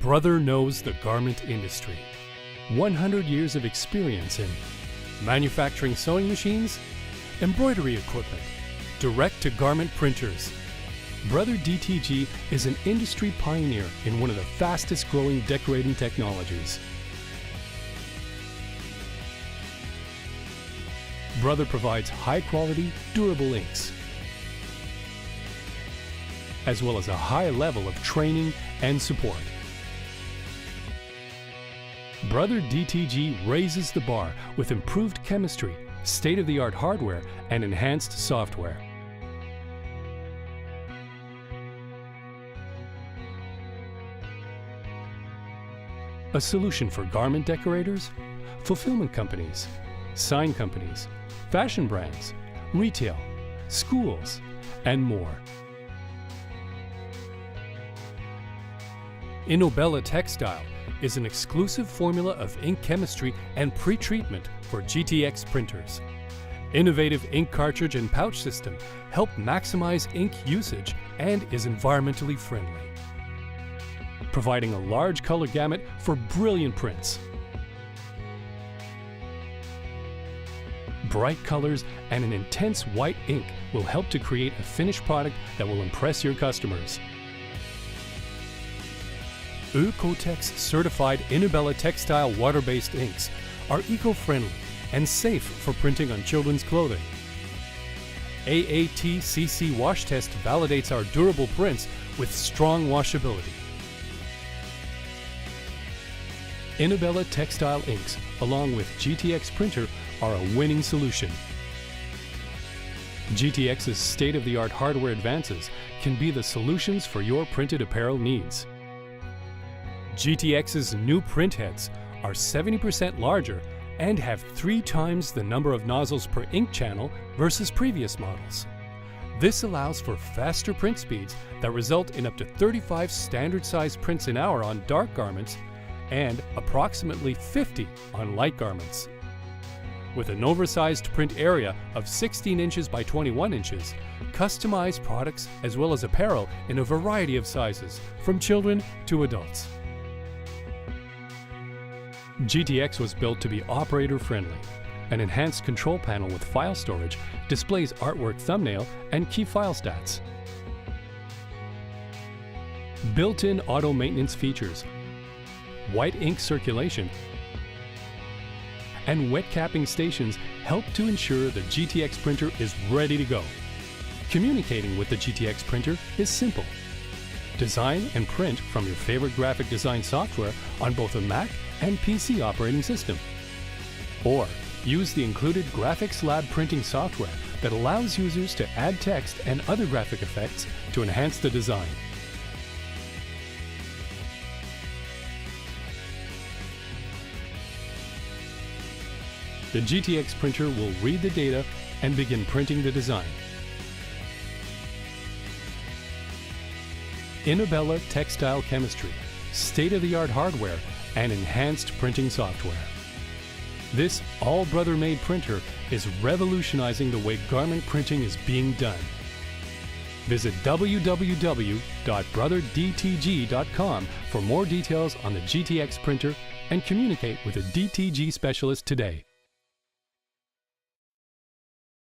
Brother knows the garment industry. 100 years of experience in manufacturing sewing machines, embroidery equipment, direct-to-garment printers. Brother DTG is an industry pioneer in one of the fastest-growing decorating technologies. Brother provides high-quality, durable inks, as well as a high level of training and support. Brother DTG raises the bar with improved chemistry, state-of-the-art hardware, and enhanced software. A solution for garment decorators, fulfillment companies, sign companies, fashion brands, retail, schools, and more. Inobella Textile is an exclusive formula of ink chemistry and pre-treatment for GTX printers. Innovative ink cartridge and pouch system help maximize ink usage and is environmentally friendly, providing a large color gamut for brilliant prints. Bright colors and an intense white ink will help to create a finished product that will impress your customers. Oecotex certified Inobella Textile water-based inks are eco-friendly and safe for printing on children's clothing. AATCC wash test validates our durable prints with strong washability. Inobella Textile inks, along with GTX printer, are a winning solution. GTX's state-of-the-art hardware advances can be the solutions for your printed apparel needs. GTX's new print heads are 70% larger and have 3 times the number of nozzles per ink channel versus previous models. This allows for faster print speeds that result in up to 35 standard-size prints an hour on dark garments and approximately 50 on light garments. With an oversized print area of 16 inches by 21 inches, customize products as well as apparel in a variety of sizes, from children to adults. GTX was built to be operator-friendly. An enhanced control panel with file storage displays artwork thumbnail and key file stats. Built-in auto maintenance features, white ink circulation, and wet capping stations help to ensure the GTX printer is ready to go. Communicating with the GTX printer is simple. Design and print from your favorite graphic design software on both a Mac and PC operating system. Or use the included Graphics Lab printing software that allows users to add text and other graphic effects to enhance the design. The GTX printer will read the data and begin printing the design. Inobella Textile Chemistry, state-of-the-art hardware, and enhanced printing software. This all-brother-made printer is revolutionizing the way garment printing is being done. Visit www.brotherdtg.com for more details on the GTX printer and communicate with a DTG specialist today.